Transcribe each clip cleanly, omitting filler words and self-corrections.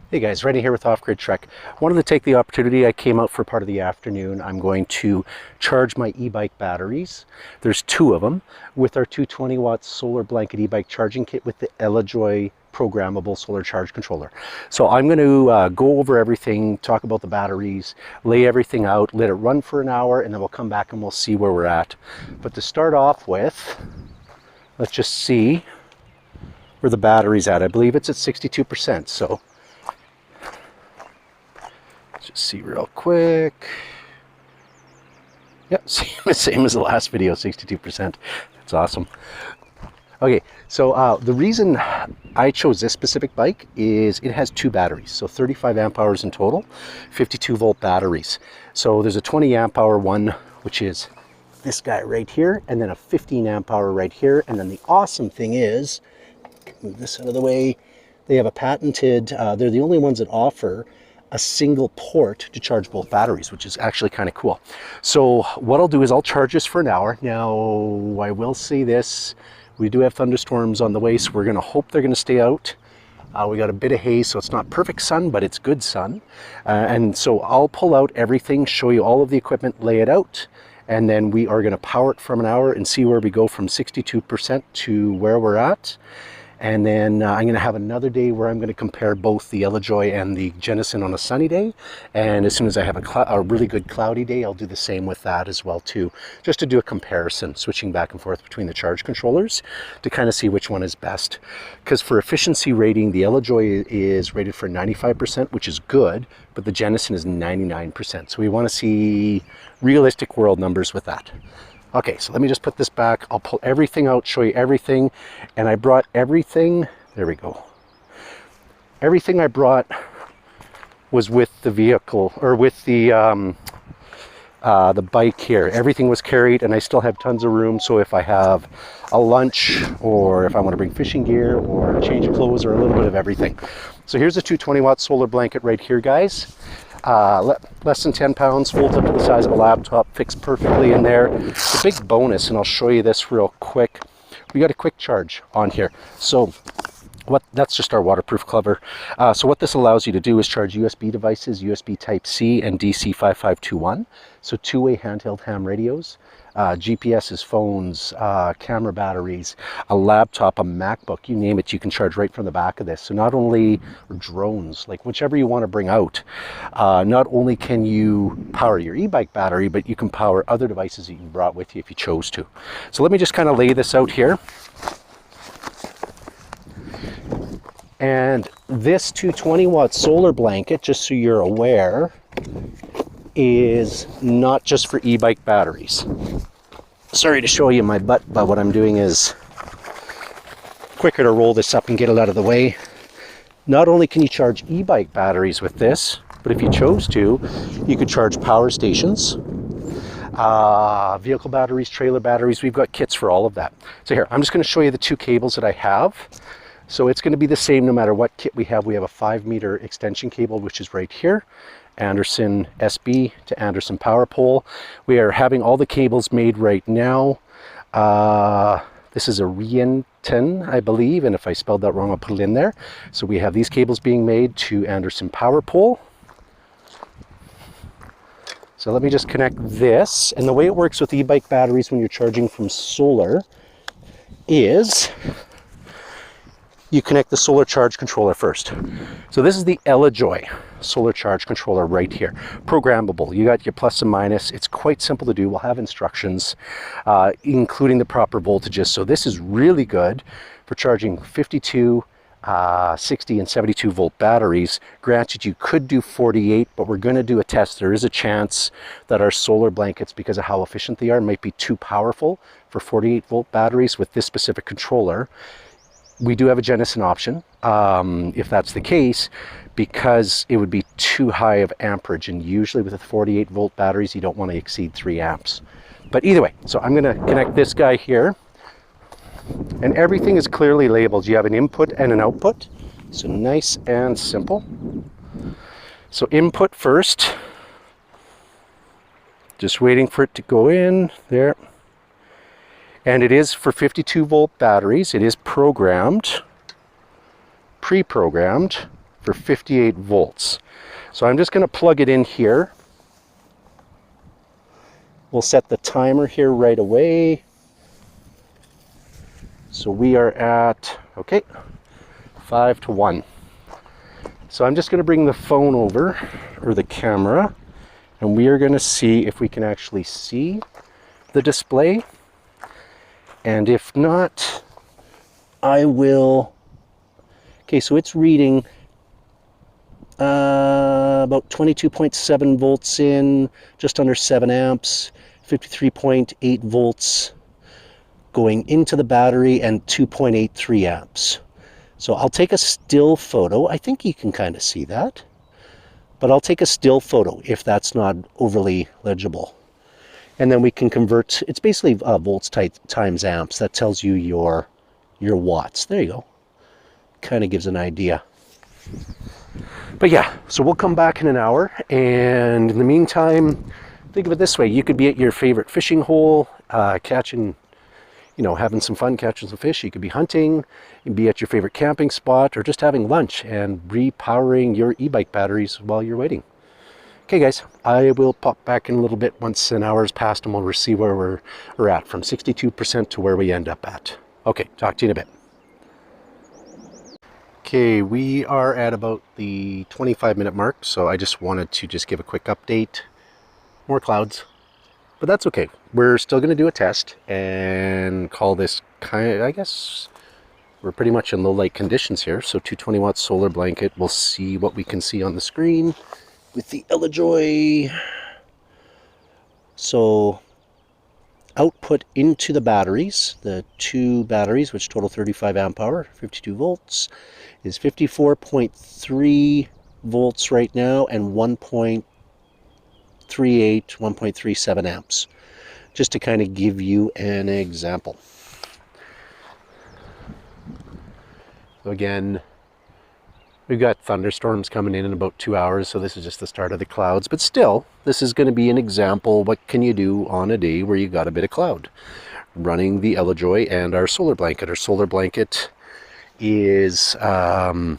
Hey guys, Rennie here with Off Grid Trek. Wanted to take the opportunity, I came out for part of the afternoon. I'm going to charge my e-bike batteries. There's two of them with our 220 watt Solar Blanket e-bike charging kit with the Elejoy programmable solar charge controller. So I'm going to go over everything, talk about the batteries, lay everything out, let it run for an hour, and then we'll come back and we'll see where we're at. But to start off with, let's just see where the battery's at. I believe it's at 62%, so just see real quick. Yep, same as the last video, 62%. That's awesome. Okay, so the reason I chose this specific bike is it has two batteries, so 35 amp hours in total, 52 volt batteries. So there's a 20 amp hour one, which is this guy right here, and then a 15 amp hour right here. And then the awesome thing is, move this out of the way, they have a patented, they're the only ones that offer a single port to charge both batteries, which is actually kind of cool. So what I'll do is I'll charge this for an hour. Now, I will say this, we do have thunderstorms on the way, so we're going to hope they're going to stay out. We got a bit of haze, so it's not perfect sun, but it's good sun. And so I'll pull out everything, show you all of the equipment, lay it out, and then we are going to power it from an hour and see where we go from 62% to where we're at. And then I'm going to have another day where I'm going to compare both the Elejoy and the Genesis on a sunny day. And as soon as I have a really good cloudy day, I'll do the same with that as well too. Just to do a comparison, switching back and forth between the charge controllers to kind of see which one is best. Because for efficiency rating, the Elejoy is rated for 95%, which is good, but the Genesis is 99%. So we want to see realistic world numbers with that. Okay, so let me just put this back. I'll pull everything out, show you everything. And I brought everything, there we go. Everything I brought was with the vehicle, or with the bike here. Everything was carried, and I still have tons of room. So if I have a lunch, or if I want to bring fishing gear, or a change of clothes, or a little bit of everything. So here's a 220 watt solar blanket right here, guys. Less than 10 pounds, folds up to the size of a laptop, fits perfectly in there. The big bonus, and I'll show you this real quick, we got a quick charge on here. So that's just our waterproof cover. So what this allows you to do is charge USB devices, USB Type-C and DC 5521. So two-way handheld ham radios, GPSs, phones, camera batteries, a laptop, a MacBook, you name it, you can charge right from the back of this. So not only drones, like whichever you want to bring out, not only can you power your e-bike battery, but you can power other devices that you brought with you if you chose to. So let me just kind of lay this out here. And this 220 watt solar blanket, just so you're aware, is not just for e-bike batteries. Sorry to show you my butt, but what I'm doing is quicker to roll this up and get it out of the way. Not only can you charge e-bike batteries with this, but if you chose to, you could charge power stations, vehicle batteries, trailer batteries. We've got kits for all of that. So here, I'm just going to show you the two cables that I have. So it's going to be the same no matter what kit we have. We have a 5-meter extension cable, which is right here. Anderson SB to Anderson power pole. We are having all the cables made right now. This is a Rienton, I believe, and if I spelled that wrong, I'll put it in there. So we have these cables being made to Anderson power pole. So let me just connect this. And the way it works with e-bike batteries when you're charging from solar is you connect the solar charge controller first. So this is the Elejoy solar charge controller right here. Programmable. You got your plus and minus. It's quite simple to do. We'll have instructions, including the proper voltages. So this is really good for charging 52, 60 and 72 volt batteries. Granted, you could do 48, but we're going to do a test. There is a chance that our solar blankets, because of how efficient they are, might be too powerful for 48 volt batteries with this specific controller. We do have a Genesis option, if that's the case, because it would be too high of amperage, and usually with the 48 volt batteries, you don't want to exceed 3 amps. But either way, so I'm going to connect this guy here, and everything is clearly labeled. You have an input and an output, so nice and simple. So input first, just waiting for it to go in there. And it is for 52 volt batteries. It is programmed, pre-programmed for 58 volts. So I'm just going to plug it in here. We'll set the timer here right away. So we are at, okay, 5 to 1. So I'm just going to bring the phone over, or the camera, and we are going to see if we can actually see the display. And if not, I will, okay, so it's reading about 22.7 volts in, just under 7 amps, 53.8 volts going into the battery, and 2.83 amps. So I'll take a still photo. I think you can kind of see that, but I'll take a still photo if that's not overly legible. And then we can convert, it's basically volts times amps. That tells you your watts. There you go. Kind of gives an idea. But yeah, so we'll come back in an hour, and in the meantime, think of it this way. You could be at your favorite fishing hole, catching, you know, having some fun catching some fish. You could be hunting, you could be at your favorite camping spot, or just having lunch and repowering your e-bike batteries while you're waiting. Okay guys, I will pop back in a little bit once an hour's passed, and we'll see where we're at, from 62% to where we end up at. Okay, talk to you in a bit. Okay, we are at about the 25-minute mark, so I just wanted to just give a quick update. More clouds, but that's okay. We're still going to do a test and call this kind of, I guess, we're pretty much in low light conditions here. So 220 watt solar blanket. We'll see what we can see on the screen with the Elejoy. So output into the batteries, the two batteries, which total 35 amp hour, 52 volts, is 54.3 volts right now, and 1.38, 1.37 amps, just to kind of give you an example. So again, we've got thunderstorms coming in about 2 hours, so this is just the start of the clouds, but still, this is going to be an example. What can you do on a day where you got a bit of cloud? Running the Elejoy and our solar blanket. Our solar blanket is rated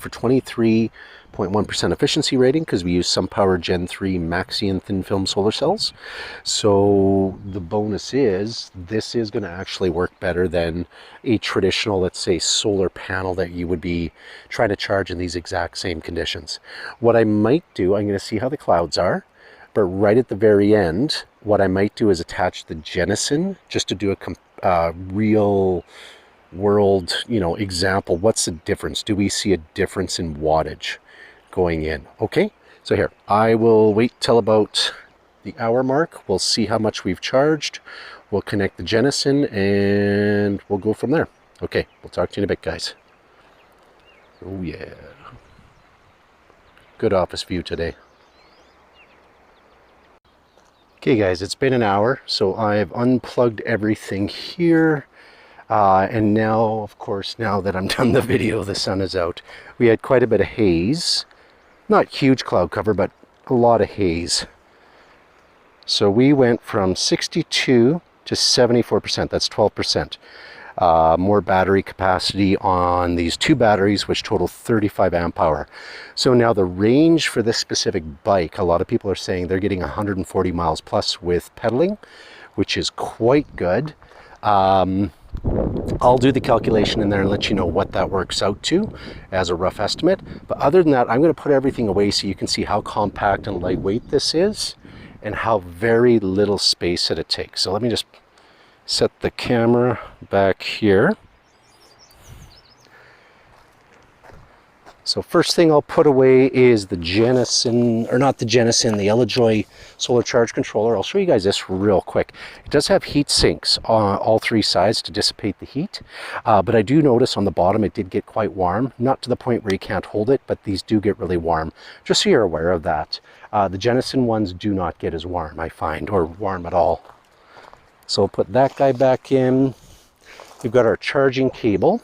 for 23.1% efficiency rating, because we use SunPower Gen 3 Maxi and thin film solar cells. So the bonus is this is going to actually work better than a traditional, let's say, solar panel that you would be trying to charge in these exact same conditions. What I might do, I'm going to see how the clouds are, but right at the very end, what I might do is attach the Jenison just to do a real world, you know, example. What's the difference? Do we see a difference in wattage going in? Okay, so here, I will wait till about the hour mark. We'll see how much we've charged. We'll connect the Jenison and we'll go from there. Okay, we'll talk to you in a bit, guys. Oh yeah. Good office view today. Okay guys, it's been an hour, so I've unplugged everything here. And now, of course, now that I'm done the video, the sun is out. We had quite a bit of haze. Not huge cloud cover, but a lot of haze. So we went from 62 to 74%. That's 12%. More battery capacity on these two batteries, which total 35 amp hour. So now the range for this specific bike, a lot of people are saying they're getting 140 miles plus with pedaling, which is quite good. I'll do the calculation in there and let you know what that works out to as a rough estimate. But other than that, I'm going to put everything away so you can see how compact and lightweight this is and how very little space it takes. So let me just set the camera back here. So first thing I'll put away is the Jenison, or not the Jenison, the Elejoy solar charge controller. I'll show you guys this real quick. It does have heat sinks on all three sides to dissipate the heat, but I do notice on the bottom it did get quite warm. Not to the point where you can't hold it, but these do get really warm, just so you're aware of that. The Jenison ones do not get as warm, I find, or warm at all. So I'll put that guy back in. We've got our charging cable.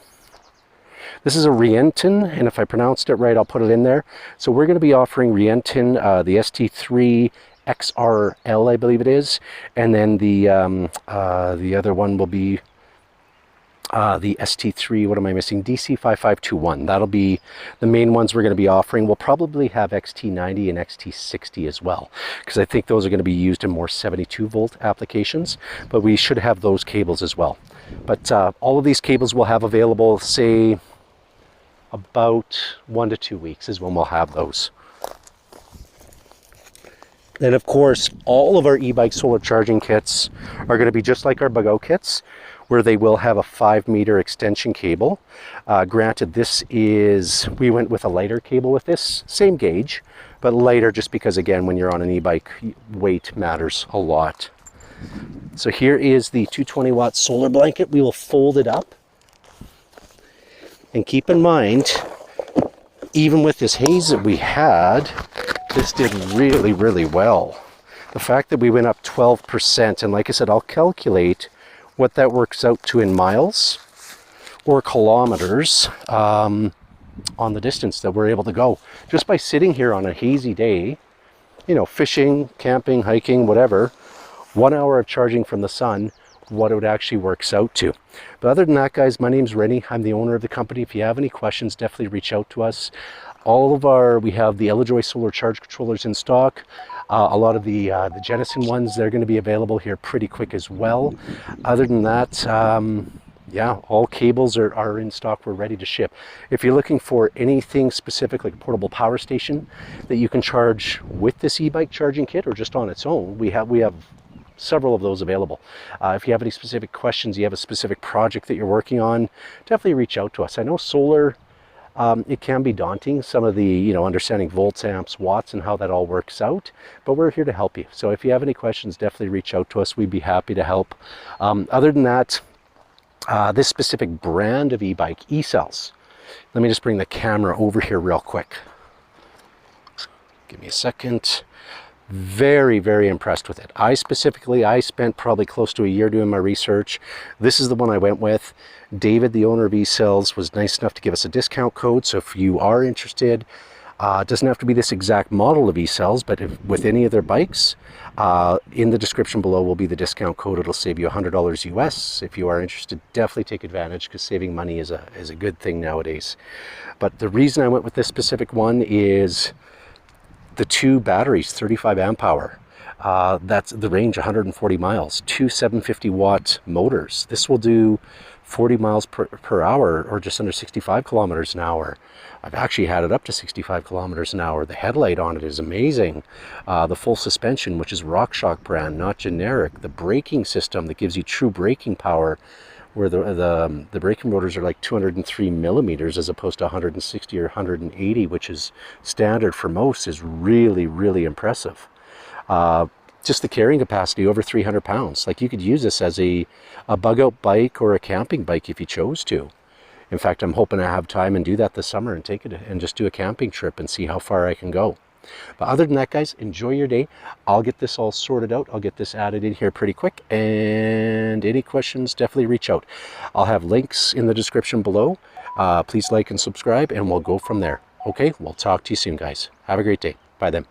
This is a Rientin, and if I pronounced it right, I'll put it in there. So we're going to be offering Rientin, the ST3 XRL, I believe it is, and then the other one will be the ST3, what am I missing? DC5521. That'll be the main ones we're going to be offering. We'll probably have XT90 and XT60 as well, because I think those are going to be used in more 72 volt applications, but we should have those cables as well. But all of these cables we'll have available, say, about 1 to 2 weeks is when we'll have those. And of course, all of our e-bike solar charging kits are going to be just like our bug-out kits, where they will have a 5-meter extension cable. Granted, we went with a lighter cable with this, same gauge, but lighter just because, again, when you're on an e-bike, weight matters a lot. So here is the 220-watt solar blanket. We will fold it up. And keep in mind, even with this haze that we had, this did really, really well. The fact that we went up 12%, and like I said, I'll calculate what that works out to in miles or kilometers on the distance that we're able to go. Just by sitting here on a hazy day, you know, fishing, camping, hiking, whatever, 1 hour of charging from the sun, what it actually works out to. But other than that, guys, my name's Rennie. I'm the owner of the company. If you have any questions, definitely reach out to us. We have the Elejoy solar charge controllers in stock. A lot of the Jennison ones, they're going to be available here pretty quick as well. Other than that, yeah, all cables are in stock. We're ready to ship. If you're looking for anything specific, like a portable power station that you can charge with this e-bike charging kit or just on its own, we have several of those available. If you have any specific questions, you have a specific project that you're working on, definitely reach out to us. I know solar, it can be daunting, some of the, you know, understanding volts, amps, watts, and how that all works out, but we're here to help you. So if you have any questions, definitely reach out to us. We'd be happy to help. Other than that, this specific brand of e-bike, e-cells, let me just bring the camera over here real quick. Give me a second. Very, very impressed with it. I spent probably close to a year doing my research. This is the one I went with. David, the owner of eCells, was nice enough to give us a discount code. So if you are interested, it doesn't have to be this exact model of eCells, but with any of their bikes, in the description below will be the discount code. It'll save you $100 US. If you are interested, definitely take advantage, because saving money is a good thing nowadays. But the reason I went with this specific one is the 2 batteries, 35 amp hour. That's the range, 140 miles, 2 750 watt motors. This will do 40 miles per hour, or just under 65 kilometers an hour. I've actually had it up to 65 kilometers an hour. The headlight on it is amazing. The full suspension, which is RockShox brand, not generic. The braking system that gives you true braking power, where the braking motors are like 203 millimeters as opposed to 160 or 180, which is standard for most, is really, really impressive. Just the carrying capacity, over 300 pounds. Like, you could use this as a bug-out bike or a camping bike if you chose to. In fact, I'm hoping to have time and do that this summer and take it and just do a camping trip and see how far I can go. But other than that, guys, enjoy your day. I'll get this all sorted out. I'll get this added in here pretty quick. And any questions, definitely reach out. I'll have links in the description below. Please like and subscribe, and we'll go from there. Okay, we'll talk to you soon, guys. Have a great day. Bye then.